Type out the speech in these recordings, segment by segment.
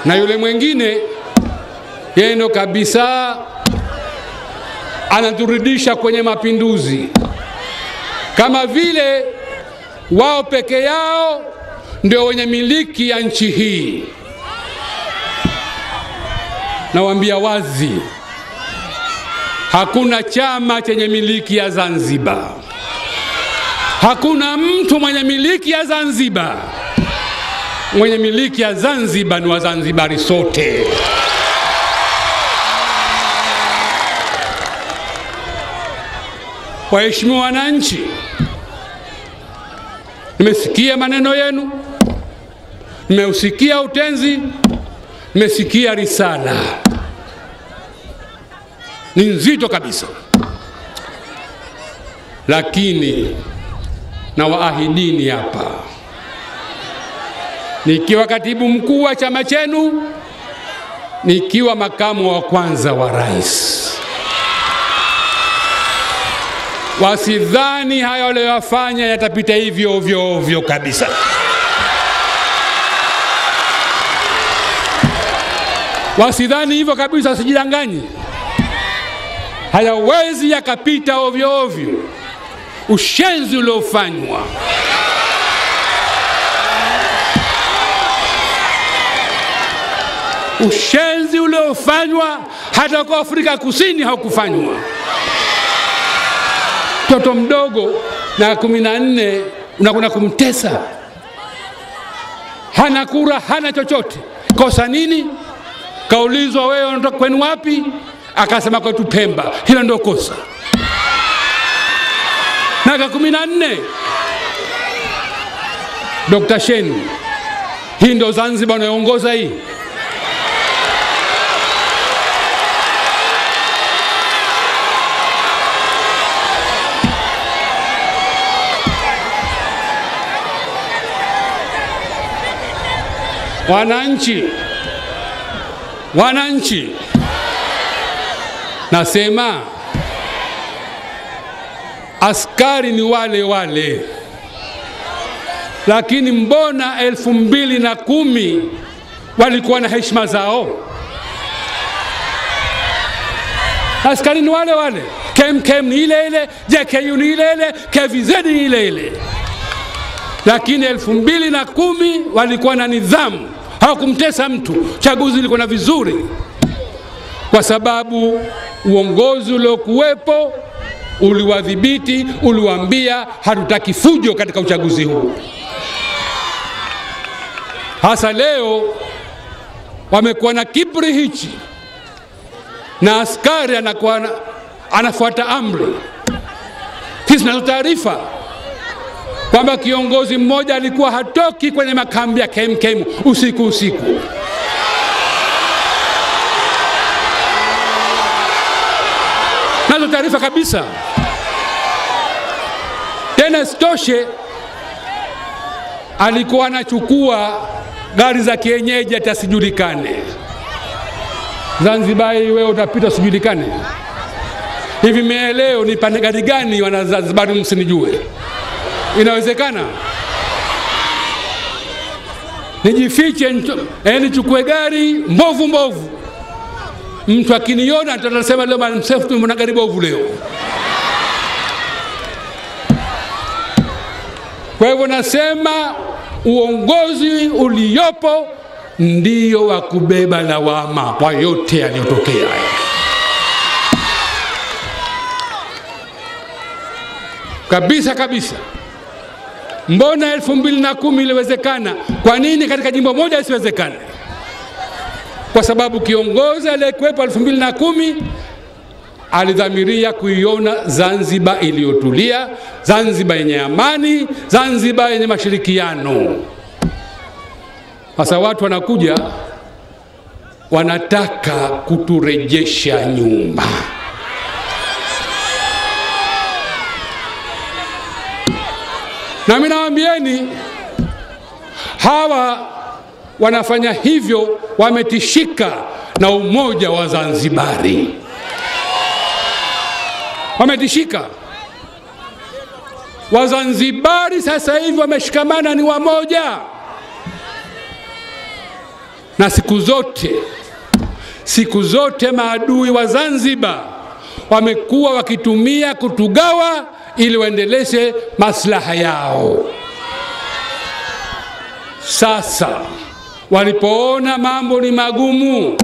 na yule mwingine yeye ndo kabisa anaturudisha kwenye mapinduzi, kama vile wao peke yao ndio wenye miliki ya nchi hii. Nawaambia wazi, hakuna chama chenye miliki ya Zanzibar. Hakuna mtu mwenye miliki ya Zanzibar. Mwenye miliki ya Zanzibar ni Wazanzibari sote. Waheshimiwa wananchi, nimesikia maneno yenu, nimeusikia utenzi, nimesikia risala. Ni nzito kabisa. Lakini na waahidini hapa, nikiwa katibu mkuu wa chama chenu, nikiwa makamu wa kwanza wa rais, wasidhani haya waliyofanya yatapita hivyo ovyo ovyo kabisa. Wasidhani hivyo kabisa, wasijidanganye. Hayawezi yakapita ovyo ovyo. Ushenzi uliofanywa, ushenzi uliofanywa hata kwa Afrika Kusini haukufanywa. Mtoto mdogo na 14 unakwenda kumtesa, hana kura, hana chochote. Kosa nini? Kaulizwa, wewe unatoka kwenu wapi? Akasema kwetu Pemba. Hilo ndio kosa. Na 14. Dr. Shein, hii ndio Zanzibar unayoongoza hii? Wananchi, nasema askari ni wale wale, lakini mbona 2010 walikuwa na heshima zao? Askari ni wale wale, KMKM ni ile ile, JKU ni ile ile, KVZ ni ile ile, lakini 2010 walikuwa na nidhamu, hawakumtesa mtu. Chaguzi ilikuwa na vizuri, kwa sababu uongozi uliokuwepo uliwadhibiti, uliwaambia hatutaki fujo katika uchaguzi huu. Hasa leo wamekuwa na kiburi hichi, na askari anafuata amri. Sisi tunazo taarifa kwamba kiongozi mmoja alikuwa hatoki kwenye makambi ya KMKM usiku. Nazo taarifa kabisa. Tena sitoshe, alikuwa anachukua gari za kienyeji atasijulikane. Zanzibar wewe utapita sijulikane. Hivi leo nipande gari gani wana Zanzibar msinijue? Inawezekana? Nijifiche nichukue gari mbovu. Mtu akiniona atasema leo msefu mna gari bovu leo. Kwa hivyo nasema uongozi uliopo ndio wa kubeba lawama kwa yote yaliyotokea. Kabisa. Mbona 2010 iliwezekana? Kwa nini katika jimbo moja isiwezekane? Kwa sababu kiongozi aliyekuwepo 2010 alidhamiria kuiona Zanzibar iliyotulia, Zanzibar yenye amani, Zanzibar yenye mashirikiano. Sasa watu wanakuja wanataka kuturejesha nyuma. Na mimi nawaambieni, hawa wanafanya hivyo wametishika na umoja wa Zanzibari. Wametishika. Wazanzibari sasa hivi wameshikamana, ni wamoja. Na siku zote maadui wa Zanzibar wamekuwa wakitumia kutugawa ili waendeleshe maslaha yao. Sasa walipoona mambo ni magumu,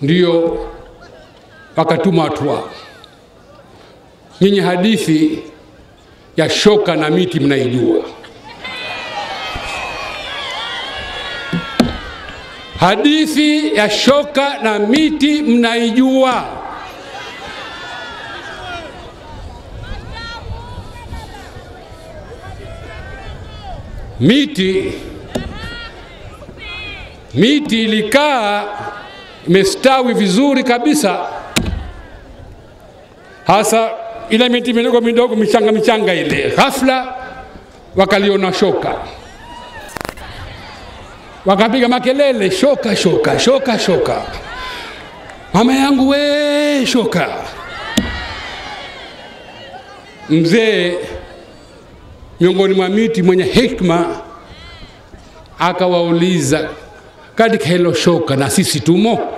ndio wakatuma watu wao. Nyinyi hadithi ya shoka na miti mnaijua. Hadithi ya shoka na miti mnaijua. Miti ilikaa imestawi vizuri kabisa, hasa ile miti midogo michanga ile. Ghafla wakaliona shoka, wakapiga makelele, shoka. Mama yangu we, shoka. Mzee miongoni mwa miti mwenye hikma akawauliza, katika hilo shoka na sisi tumo?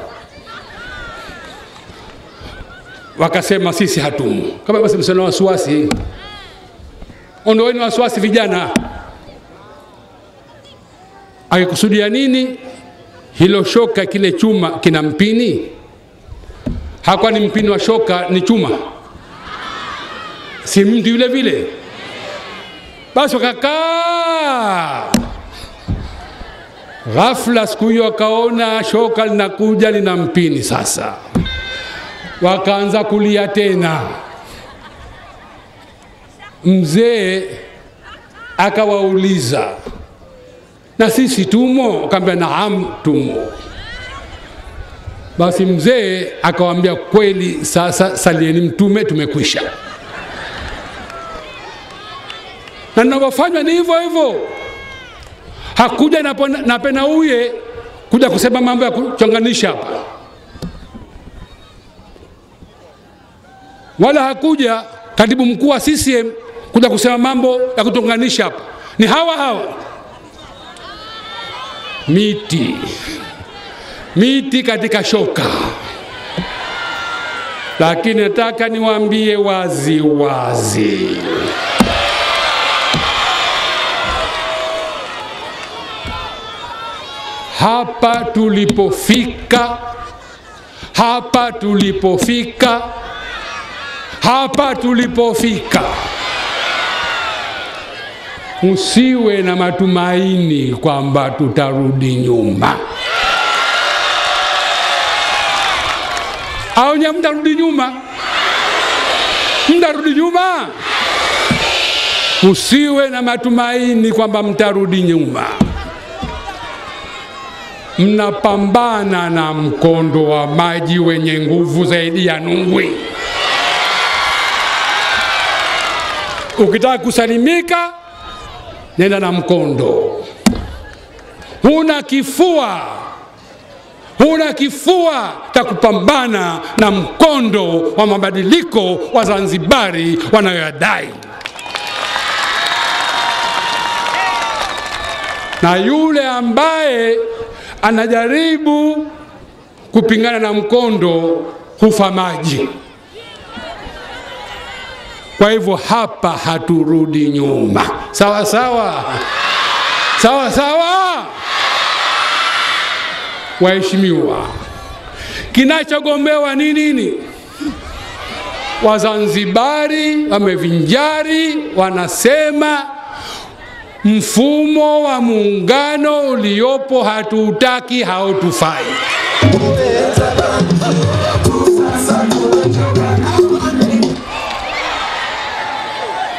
Wakasema sisi hatumo. Kama basi msana wasiwasi, ondoeni wasiwasi vijana. Akikusudia nini? Hilo shoka kile chuma kina mpini? Hakuwa ni mpini wa shoka, ni chuma, si mti yule vile. Basi wakakaa. Ghafla siku hiyo wakaona shoka linakuja lina mpini. Sasa wakaanza kulia tena. Mzee akawauliza, na sisi tumo? Akamwambia naam, tumo. Basi mzee akawaambia, kweli sasa salieni mtume, tumekwisha. Na ninavyofanywa ni hivyo hivyo. Hakuja na pena uye kuja kusema mambo ya kuchonganisha hapa, wala hakuja katibu mkuu wa CCM kuja kusema mambo ya kutonganisha hapa. Ni hawa miti katika shoka. Lakini nataka niwaambie wazi, hapa tulipofika, usiwe na matumaini kwamba tutarudi nyuma. Au mtarudi nyuma? Usiwe na matumaini kwamba mtarudi nyuma. Mnapambana na mkondo wa maji wenye nguvu zaidi ya nungwi. Ukitaka kusalimika, nenda na mkondo. Huna kifua cha kupambana na mkondo wa mabadiliko wa Zanzibari wanayoyadai. Na yule ambaye anajaribu kupingana na mkondo hufa maji. Kwa hivyo hapa haturudi nyuma. Sawa. Waheshimiwa, kinachogombewa ni nini? Wazanzibari wamevinjari, wanasema mfumo wa muungano uliopo hatutaki, hautufai.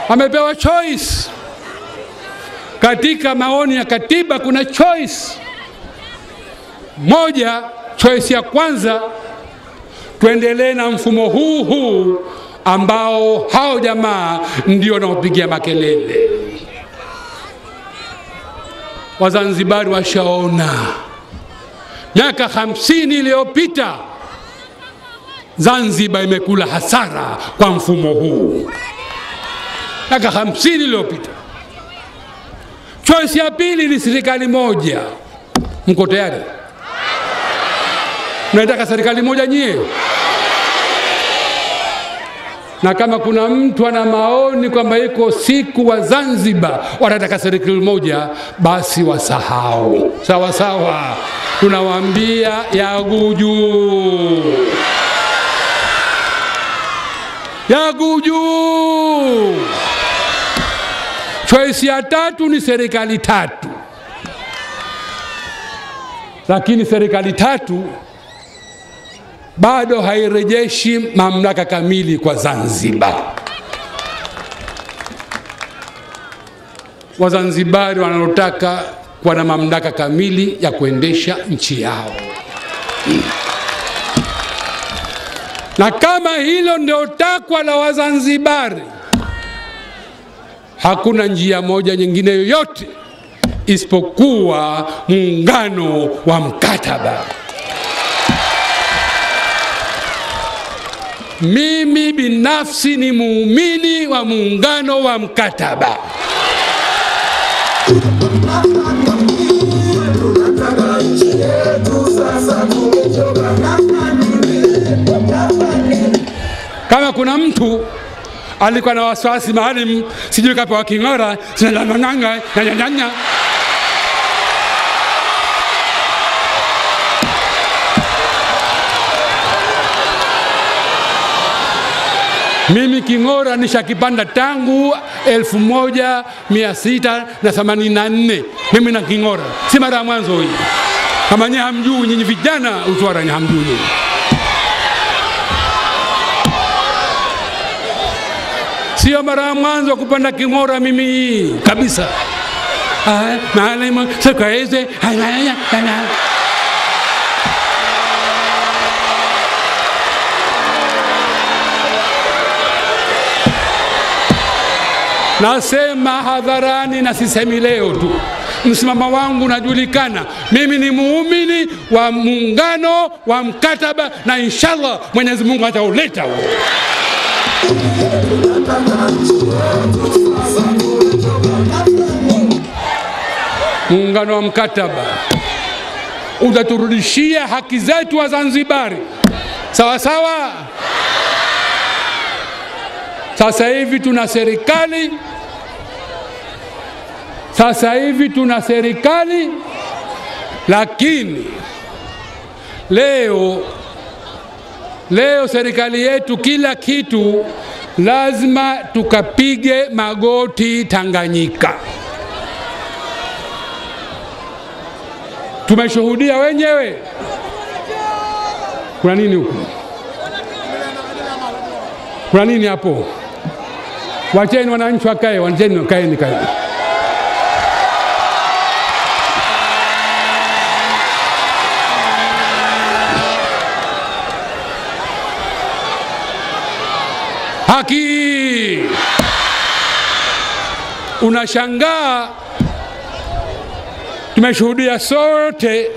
Wamepewa choice. Katika maoni ya katiba kuna choice moja. Choice ya kwanza, tuendelee na mfumo huu ambao hao jamaa ndio wanaopigia makelele. Wazanzibari washaona miaka 50 iliyopita Zanzibar imekula hasara kwa mfumo huu. Miaka 50 iliyopita Choice ya pili ni serikali moja. Mko tayari? Mnataka serikali moja nyie? Na kama kuna mtu ana maoni kwamba iko siku wa Zanzibar wanataka serikali moja, basi wasahau. Sawa sawa. Tunawaambia yaguju. Yaguju. Choice ya tatu ni serikali tatu. Lakini serikali tatu bado hairejeshi mamlaka kamili kwa Zanzibar. Wazanzibari wanataka kuwa na mamlaka kamili ya kuendesha nchi yao. Na kama hilo ndio takwa la Wazanzibari, hakuna njia moja nyingine yoyote isipokuwa muungano wa mkataba. Mimi binafsi ni muumini wa muungano wa mkataba. Kama kuna mtu alikuwa na wasiwasi mahali sijui kapewa king'ora sinananga nyanya, mimi king'ora nishakipanda tangu 1684. Mimi na king'ora si mara ya mwanzo hii. Kama nyinyi hamjui, nyinyi vijana utwara nyinyi hamjui. Sio mara ya mwanzo kupanda king'ora mimi kabisa. Mahali sikaeze haya. Nasema hadharani na sisemi leo tu. Msimamo wangu unajulikana. Mimi ni muumini wa muungano wa mkataba na inshallah Mwenyezi Mungu atauleta huo. Muungano wa mkataba utaturudishia haki zetu wa Zanzibari. Sawa sawa? Sasa hivi tuna serikali, lakini leo serikali yetu kila kitu lazima tukapige magoti Tanganyika. Tumeshuhudia wenyewe. Kuna nini huko? Kuna nini hapo? Wacheni wananchi wakae, wacheni wakae. Haki. Unashangaa, tumeshuhudia sote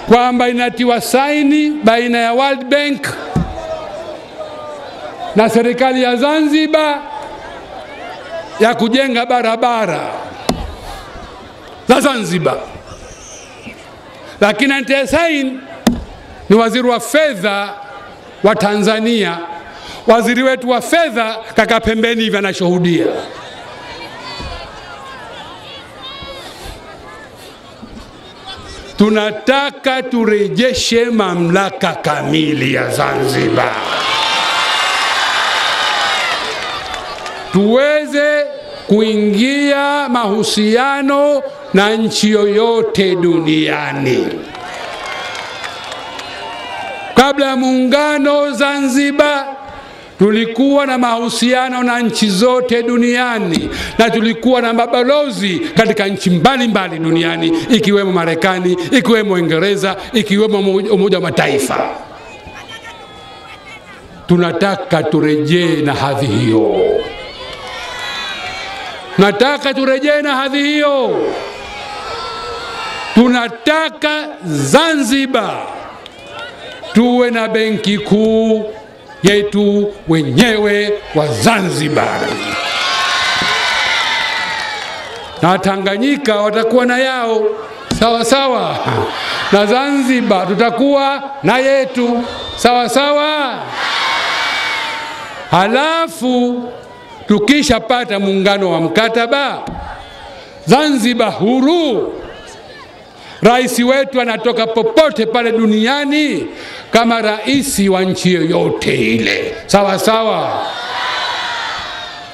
kwamba inatiwa saini baina ya World Bank na serikali ya Zanzibar ya kujenga barabara za Zanzibar. Lakini antia saini ni waziri wa fedha wa Tanzania. Waziri wetu wa fedha kaka pembeni hivi anashuhudia. Tunataka turejeshe mamlaka kamili ya Zanzibar, tuweze kuingia mahusiano na nchi yoyote duniani. Kabla ya muungano Zanzibar tulikuwa na mahusiano na nchi zote duniani, na tulikuwa na mabalozi katika nchi mbalimbali duniani, ikiwemo Marekani, ikiwemo Uingereza, ikiwemo Umoja wa Mataifa. Tunataka turejee na hadhi hiyo. Tunataka Zanzibar tuwe na benki kuu yetu wenyewe wa Zanzibar. na Tanganyika watakuwa na yao, sawa sawa, na Zanzibar tutakuwa na yetu, sawa sawa. Halafu tukishapata muungano wa mkataba, Zanzibar huru, rais wetu anatoka popote pale duniani kama rais wa nchi yoyote ile, sawa sawa.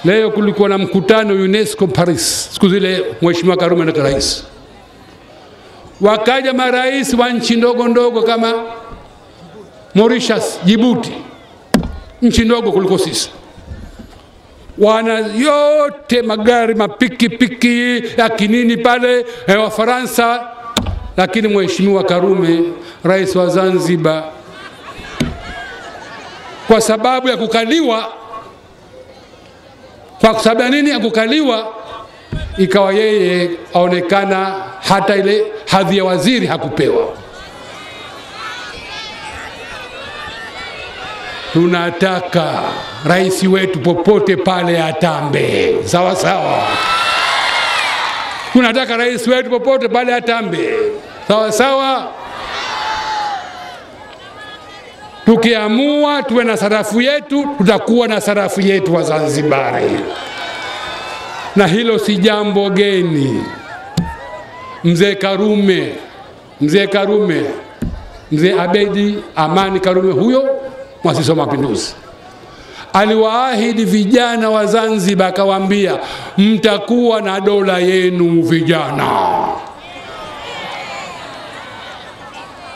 Leo kulikuwa na mkutano UNESCO Paris, siku zile Mheshimiwa Karume na rais, wakaja marais wa nchi ndogo ndogo kama Mauritius, Djibouti, nchi ndogo kuliko sisi, wana yote magari mapiki ya kinini pale, wa Faransa. Lakini Mheshimiwa Karume, rais wa Zanzibar, kwa sababu ya kukaliwa, kwa sababu ya nini ya kukaliwa, ikawa yeye aonekana hata ile hadhi ya waziri hakupewa. Tunataka rais wetu popote pale atambe, sawa sawa. Tunataka rais wetu popote pale atambe, sawa sawa. Tukiamua tuwe na sarafu yetu, tutakuwa na sarafu yetu wa Zanzibari, na hilo si jambo geni. Mzee Abedi Amani Karume, huyo mwasisi wa mapinduzi, aliwaahidi vijana wa Zanzibar, akawaambia mtakuwa na dola yenu vijana.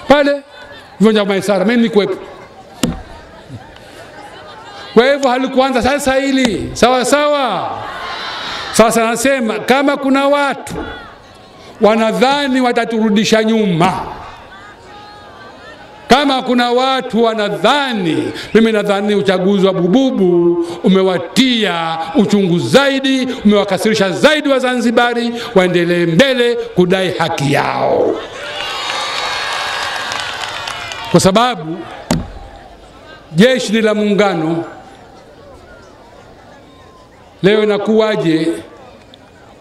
Pale Vunja Maisara mimi nikuwepo. Kwa hivyo halikuanza sasa hili, sawa sawa. Sasa nasema kama kuna watu wanadhani wataturudisha nyuma, kama kuna watu wanadhani, mimi nadhani uchaguzi wa Bububu umewatia uchungu zaidi, umewakasirisha zaidi wa Zanzibari, waendelee mbele kudai haki yao. Kwa sababu jeshi ni la muungano. Leo inakuwaje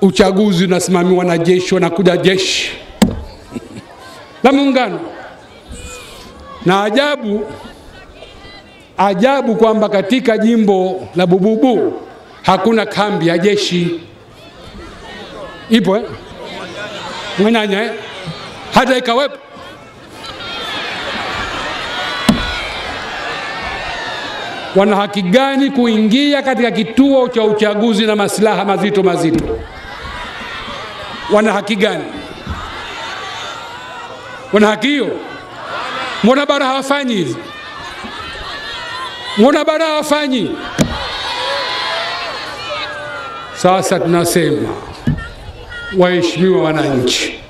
uchaguzi unasimamiwa na jeshi, wanakuja jeshi la muungano? Na ajabu kwamba katika jimbo la Bububu hakuna kambi ya jeshi. Ipo Mwenanya hata ikawepo. Wana haki gani kuingia katika kituo cha uchaguzi na maslaha mazito? Wana haki gani? Wana haki hiyo? Mbona bara hawafanyi hivi? Mbona bara hawafanyi? Sasa tunasema, waheshimiwa wananchi,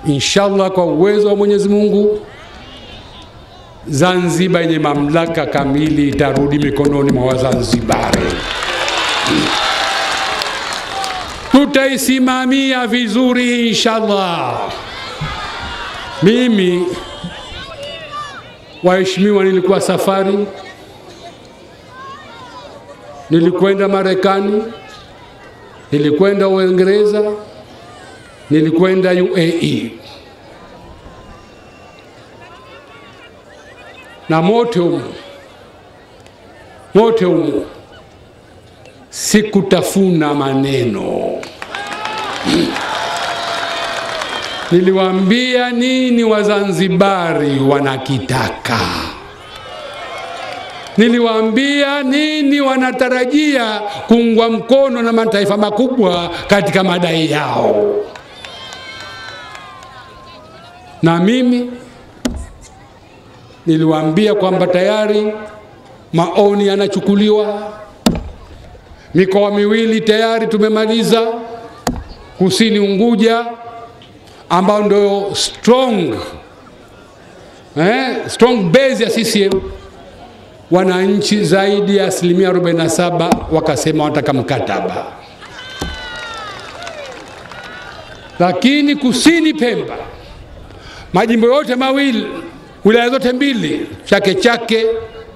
inshallah kwa uwezo wa Mwenyezi Mungu, Zanzibar yenye mamlaka kamili itarudi mikononi mwa Wazanzibari. Tutaisimamia vizuri inshallah. Mimi waheshimiwa, nilikuwa safari, nilikwenda Marekani, nilikwenda Uingereza, nilikwenda UAE, na mote umu sikutafuna maneno. Niliwaambia nini Wazanzibari wanakitaka, niliwaambia nini wanatarajia kuungwa mkono na mataifa makubwa katika madai yao. Na mimi niliwaambia kwamba tayari maoni yanachukuliwa. Mikoa miwili tayari tumemaliza, Kusini Unguja ambao ndio strong base ya CCM, wananchi zaidi ya 47% wakasema wataka mkataba. Lakini Kusini Pemba, majimbo yote mawili, wilaya zote mbili, Chake Chake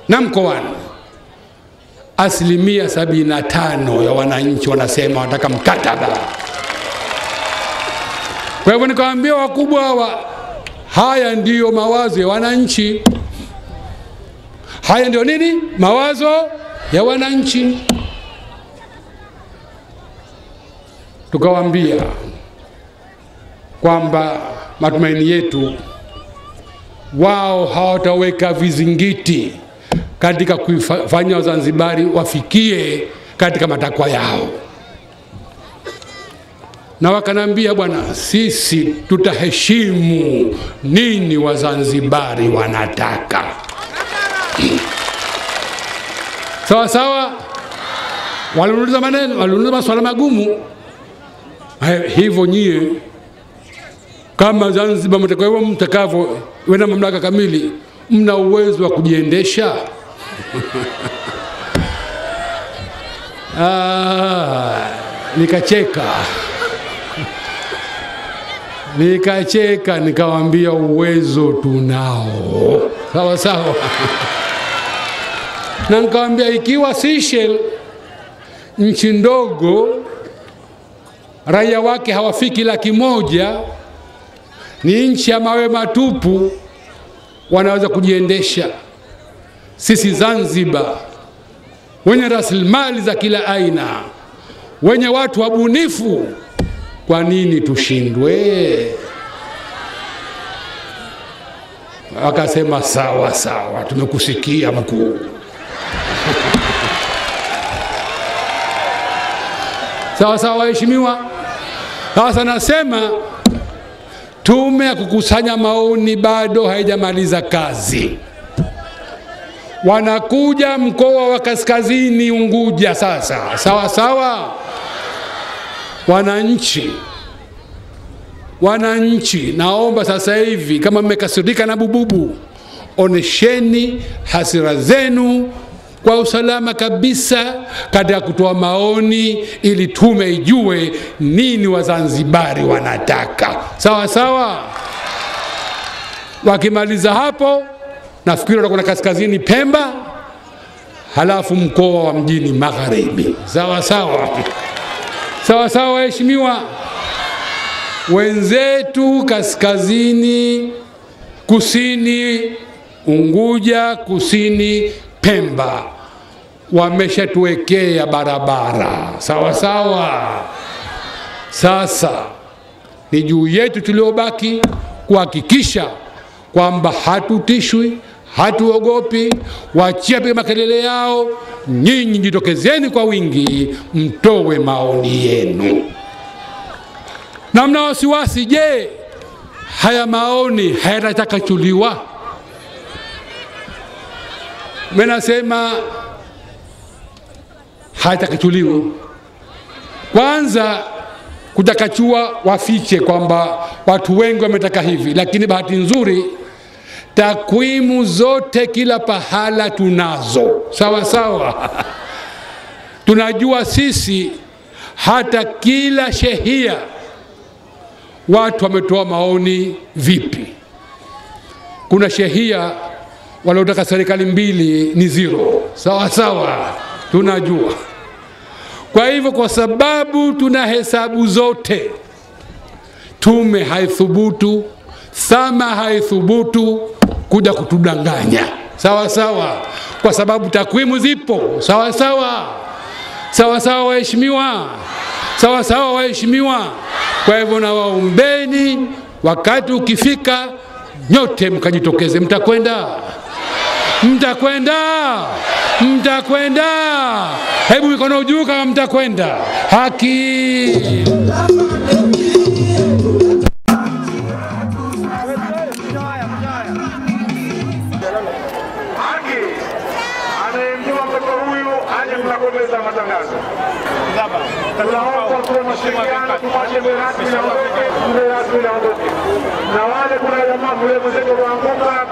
na Mkoani, 75% ya wananchi wanasema wanataka mkataba. Kwa hivyo nikawaambia wakubwa hawa, haya ndiyo mawazo ya wananchi. Haya ndio nini? Mawazo ya wananchi. Tukawaambia kwamba matumaini yetu wao hawataweka vizingiti katika kufanya Wazanzibari wafikie katika matakwa yao. Na wakanambia, bwana, sisi tutaheshimu nini Wazanzibari wanataka. Sawa sawa. Waliuliza maneno, waliuliza maswala magumu. Hivyo nyie kama Zanzibar mtakavyo wena mamlaka kamili, mna uwezo wa kujiendesha? Nikacheka nikawaambia uwezo tunao. Sawa sawa. Na nikawaambia ikiwa Seychelles, nchi ndogo, raia wake hawafiki 100,000, ni nchi ya mawe matupu, wanaweza kujiendesha. Sisi Zanzibar wenye rasilimali za kila aina, wenye watu wabunifu, kwa nini tushindwe? Akasema sawa sawa, tumekusikia mkuu. Sawa sawa waheshimiwa. Sasa nasema tume ya kukusanya maoni bado haijamaliza kazi. Wanakuja mkoa wa Kaskazini Unguja sasa. Sawa sawa. Wananchi, naomba sasa hivi kama mmekasirika na Bububu, onesheni hasira zenu kwa usalama kabisa katika kutoa maoni, ili tume ijue nini Wazanzibari wanataka. Sawa sawa. Wakimaliza hapo, nafikiri watakuwa Kaskazini Pemba, halafu mkoa wa Mjini Magharibi. Sawa sawa. Sawa sawa waheshimiwa. Wenzetu Kaskazini, Kusini Unguja, Kusini Pemba wameshatuwekea barabara. Sawa sawa. Sasa ni juu yetu tuliobaki kuhakikisha kwamba hatutishwi, hatuogopi. Waachie piga makelele yao, nyinyi jitokezeni kwa wingi, mtowe maoni yenu. Na mna wasiwasi, je, haya maoni hayatakachuliwa? Menasema hayatakachuliwa. Kwanza kutakachua wafiche kwamba watu wengi wametaka hivi, lakini bahati nzuri takwimu zote kila pahala tunazo. Sawa sawa. Tunajua sisi hata kila shehia watu wametoa maoni vipi. Kuna shehia waliotaka serikali mbili ni 0. Sawa sawa. Tunajua. Kwa hivyo kwa sababu tuna hesabu zote, tume haithubutu, sama haithubutu kuja kutudanganya. Sawa sawa. Kwa sababu takwimu zipo. Sawa sawa. Sawa sawa waheshimiwa. Sawa sawa waheshimiwa. Kwa hivyo na waombeni, wakati ukifika nyote mkajitokeze. Mtakwenda? Mtakwenda? Mtakwenda? Hebu mikono juu kama mtakwenda. Haki. Anayemjua mtoto huyu aje mnakomeza matangazo. Tunaomba kwa mashirikiano tupate rasmi na ondoke. Na wale kuna jamaa vile mwenzetu waanguka,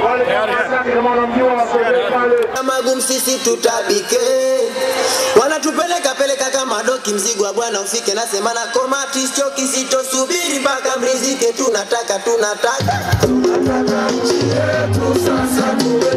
wale wasaki kama wanamjua wasogee pale. Magum sisi tutabike. Wanatupeleka kama doki, mzigo wa bwana ufike, nasema na komati choki, sitosubiri mpaka mrizike. Tunataka nchi yetu sasa tuwe